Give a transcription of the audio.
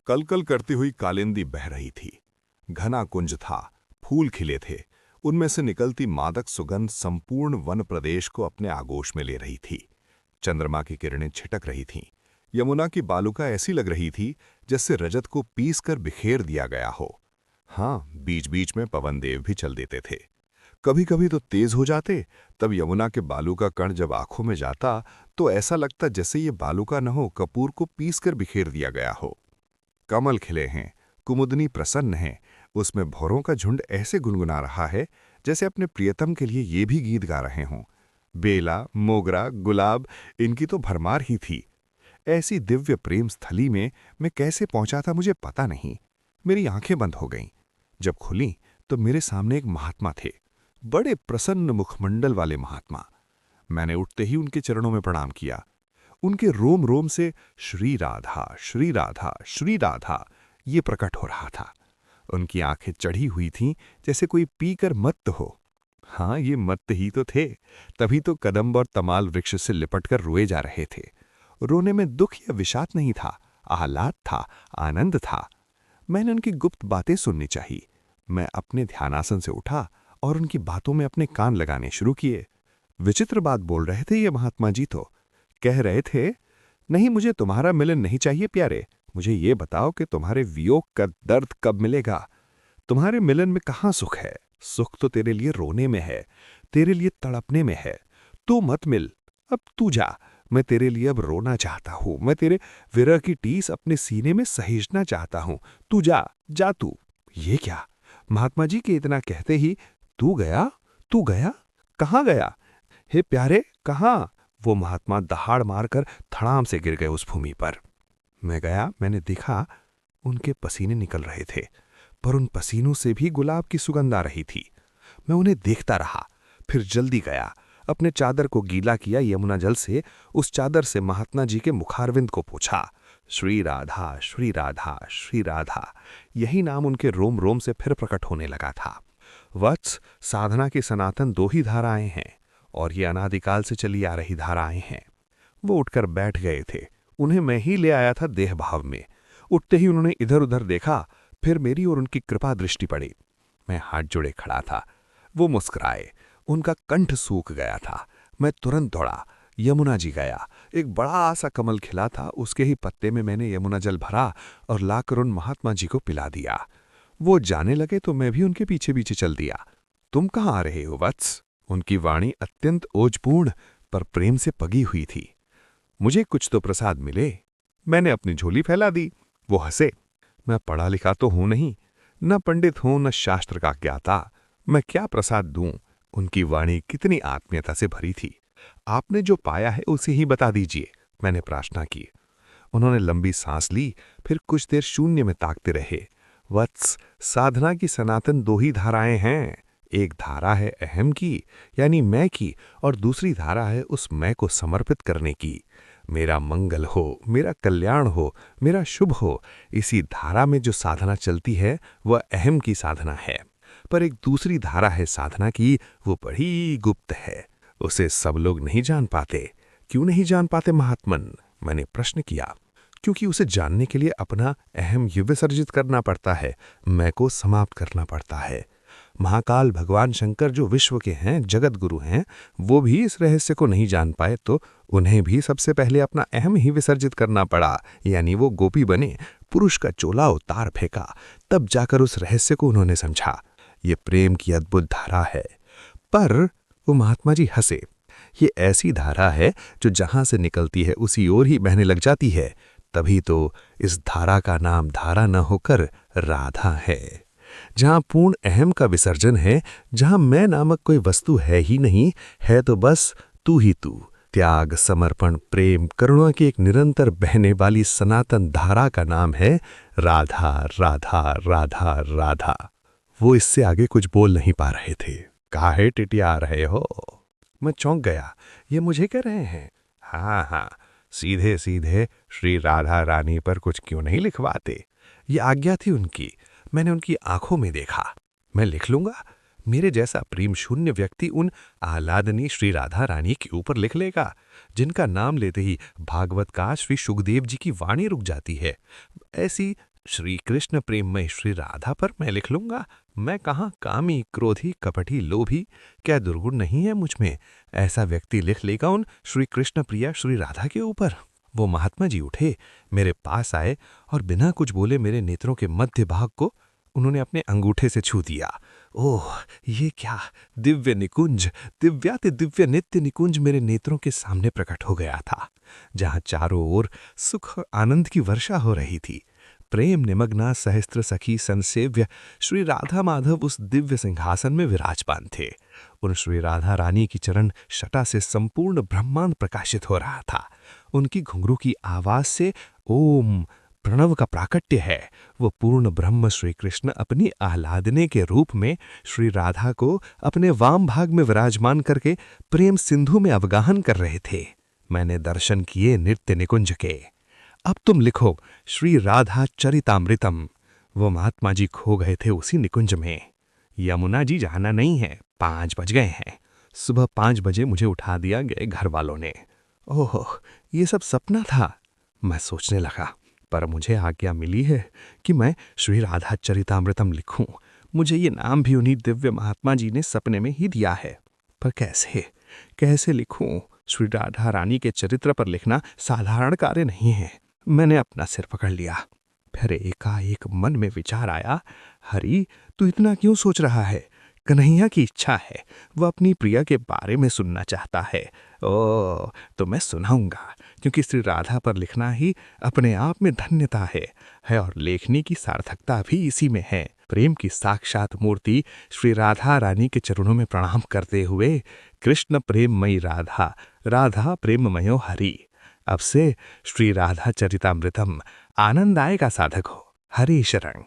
कलकल करती हुई कालिंदी बह रही थी। घना कुंज था, फूल खिले थे, उनमें से निकलती मादक सुगंध संपूर्ण वन प्रदेश को अपने आगोश में ले रही थी। चंद्रमा की किरणें छिटक रही थीं। यमुना की बालुका ऐसी लग रही थी जैसे रजत को पीस कर बिखेर दिया गया हो। हाँ, बीच बीच में पवनदेव भी चल देते थे। कभी कभी तो तेज हो जाते, तब यमुना के बालू का कण जब आंखों में जाता तो ऐसा लगता जैसे ये बालू का न हो, कपूर को पीस कर बिखेर दिया गया हो। कमल खिले हैं, कुमुदनी प्रसन्न है, उसमें भौरों का झुंड ऐसे गुनगुना रहा है जैसे अपने प्रियतम के लिए ये भी गीत गा रहे हों। बेला, मोगरा, गुलाब, इनकी तो भरमार ही थी। ऐसी दिव्य प्रेम स्थली में मैं कैसे पहुंचा था मुझे पता नहीं। मेरी आंखें बंद हो गईं। जब खुली तो मेरे सामने एक महात्मा थे, बड़े प्रसन्न मुखमंडल वाले महात्मा। मैंने उठते ही उनके चरणों में प्रणाम किया। उनके रोम रोम से श्री राधा, श्री राधा, श्री राधा ये प्रकट हो रहा था। उनकी आंखें चढ़ी हुई थीं जैसे कोई पीकर मत्त हो। हाँ, ये मत्त ही तो थे, तभी तो कदम्ब और तमाल वृक्ष से लिपटकर रोए जा रहे थे। रोने में दुख या विषाद नहीं था, आह्लाद था, आनंद था। मैंने उनकी गुप्त बातें सुननी चाहिए। मैं अपने ध्यानासन से उठा और उनकी बातों में अपने कान लगाने शुरू किए। विचित्र बात बोल रहे थे ये महात्मा जी तो। कह रहे थे, नहीं, मुझे तुम्हारा मिलन नहीं चाहिए प्यारे, मुझे ये बताओ कि तुम्हारे वियोग का दर्द कब मिलेगा। तुम्हारे मिलन में कहाँ सुख है? सुख तो तेरे लिए रोने में है, तेरे लिए तड़पने में है। तू मत मिल, अब तू जा। मैं तेरे लिए अब रोना चाहता हूं, मैं तेरे विरह की टीस अपने सीने में सहेजना चाहता हूं। तू जा, जा तू। ये क्या? महात्मा जी के इतना कहते ही तू गया? तू गया? कहाँ गया? हे प्यारे, कहाँ? वो महात्मा दहाड़ मारकर धड़ाम से गिर गए उस भूमि पर। मैं गया, मैंने देखा उनके पसीने निकल रहे थे, पर उन पसीनों से भी गुलाब की सुगंध आ रही थी। मैं उन्हें देखता रहा, फिर जल्दी गया, अपने चादर को गीला किया यमुना जल से। उस चादर से महात्मा जी के मुखारविंद को पूछा, श्री राधा, श्री राधा, श्री राधा। यही नाम उनके रोम रोम से फिर प्रकट होने लगा था। वत्स, साधना की सनातन दो ही धाराएं हैं और ये अनादिकाल से चली आ रही धाराएं हैं। वो उठकर बैठ गए थे। उन्हें मैं ही ले आया था देह भाव में। उठते ही उन्होंने इधर उधर देखा, फिर मेरी और उनकी कृपा दृष्टि पड़ी। मैं हाथ जोड़े खड़ा था। वो मुस्कुराए, उनका कंठ सूख गया था। मैं तुरंत दौड़ा, यमुना जी गया। एक बड़ा सा कमल खिला था, उसके ही पत्ते में मैंने यमुना जल भरा और लाकर उन महात्मा जी को पिला दिया। वो जाने लगे तो मैं भी उनके पीछे पीछे चल दिया। तुम कहाँ आ रहे हो वत्स? उनकी वाणी अत्यंत ओजपूर्ण पर प्रेम से पगी हुई थी। मुझे कुछ तो प्रसाद मिले। मैंने अपनी झोली फैला दी। वो हंसे। मैं पढ़ा लिखा तो हूं नहीं, न पंडित हूं, न शास्त्र का ज्ञाता। मैं क्या प्रसाद दूं? उनकी वाणी कितनी आत्मीयता से भरी थी। आपने जो पाया है उसे ही बता दीजिए, मैंने प्रार्थना की। उन्होंने लंबी सांस ली, फिर कुछ देर शून्य में ताकते रहे। वत्स, साधना की सनातन दो ही धाराएं हैं। एक धारा है अहम की, यानी मैं की, और दूसरी धारा है उस मैं को समर्पित करने की। मेरा मंगल हो, मेरा कल्याण हो, मेरा शुभ हो, इसी धारा में जो साधना चलती है वह अहम की साधना है। पर एक दूसरी धारा है साधना की, वो बड़ी गुप्त है, उसे सब लोग नहीं जान पाते। क्यों नहीं जान पाते महात्मन? मैंने प्रश्न किया। क्योंकि उसे जानने के लिए अपना अहम विसर्जित करना पड़ता है, मैं को समाप्त करना पड़ता है। महाकाल भगवान शंकर जो विश्व के हैं, जगत गुरु हैं, वो भी इस रहस्य को नहीं जान पाए तो उन्हें भी सबसे पहले अपना अहम ही विसर्जित करना पड़ा, यानी वो गोपी बने, पुरुष का चोला उतार फेंका, तब जाकर उस रहस्य को उन्होंने समझा। ये प्रेम की अद्भुत धारा है। पर वो महात्मा जी हंसे। ये ऐसी धारा है जो जहां से निकलती है उसी ओर ही बहने लग जाती है। तभी तो इस धारा का नाम धारा न होकर राधा है। जहां पूर्ण अहम का विसर्जन है, जहां मैं नामक कोई वस्तु है ही नहीं, है तो बस तू ही तू। त्याग, समर्पण, प्रेम, करुणा की एक निरंतर बहने वाली सनातन धारा का नाम है राधा, राधा, राधा, राधा। वो इससे आगे कुछ बोल नहीं पा रहे थे। काहे टिटिया रहे हो? मैं चौंक गया। ये मुझे कह रहे हैं? हाँ हाँ, सीधे सीधे श्री राधा रानी पर कुछ क्यों नहीं लिखवाते? ये आज्ञा थी उनकी। मैंने उनकी आंखों में देखा। मैं लिख लूंगा। मेरे जैसा प्रेम शून्य व्यक्ति उन आह्लादनी श्री राधा रानी के ऊपर लिख लेगा, जिनका नाम लेते ही भागवत का श्री सुखदेव जी की वाणी रुक जाती है। ऐसी श्री कृष्ण प्रेममय श्री राधा पर मैं लिख लूंगा। मैं कहाँ कामी, क्रोधी, कपटी, लोभी, क्या दुर्गुण नहीं है मुझ में? ऐसा व्यक्ति लिख लेगा उन श्री कृष्ण प्रिया श्री राधा के ऊपर। वो महात्मा जी उठे, मेरे पास आए और बिना कुछ बोले मेरे नेत्रों के मध्य भाग को उन्होंने अपने अंगूठे से छू दिया। ओह, ये क्या दिव्य निकुंज, दिव्याति दिव्य नित्य निकुंज मेरे नेत्रों के सामने प्रकट हो गया था, जहां चारों ओर सुख आनंद की वर्षा हो रही थी। प्रेम निमग्ना सहस्त्र सखी संसेव्य श्री राधा माधव उस दिव्य सिंहासन में विराजमान थे। उन श्री राधा रानी की चरण शटा से संपूर्ण ब्रह्मांड प्रकाशित हो रहा था। उनकी घुंघरू की आवाज से ओम प्रणव का प्राकट्य है। वो पूर्ण ब्रह्म श्री कृष्ण अपनी आह्लादने के रूप में श्री राधा को अपने वाम भाग में विराजमान करके प्रेम सिंधु में अवगाहन कर रहे थे। मैंने दर्शन किए नृत्य निकुंज के। अब तुम लिखो श्री राधा चरितामृतम। वो महात्मा जी खो गए थे उसी निकुंज में। यमुना जी जाना नहीं है, 5 बज गए हैं। सुबह 5 बजे मुझे उठा दिया गए घर वालों ने। ओह, ये सब सपना था, मैं सोचने लगा। पर मुझे आज्ञा मिली है कि मैं श्री राधा चरितामृतम लिखूं। मुझे ये नाम भी उन्हीं दिव्य महात्मा जी ने सपने में ही दिया है। पर कैसे लिखूं? श्री राधा रानी के चरित्र पर लिखना साधारण कार्य नहीं है। मैंने अपना सिर पकड़ लिया। फिर एकाएक मन में विचार आया, हरि, तू इतना क्यों सोच रहा है? कन्हैया की इच्छा है, वह अपनी प्रिया के बारे में सुनना चाहता है। ओ, तो मैं सुनाऊंगा, क्योंकि श्री राधा पर लिखना ही अपने आप में धन्यता है और लेखनी की सार्थकता भी इसी में है। प्रेम की साक्षात मूर्ति श्री राधा रानी के चरणों में प्रणाम करते हुए, कृष्ण प्रेममयी राधा, राधा प्रेममयो हरि। अब से श्री राधा चरितामृतम आनंद आय का साधक हो। हरि शरण।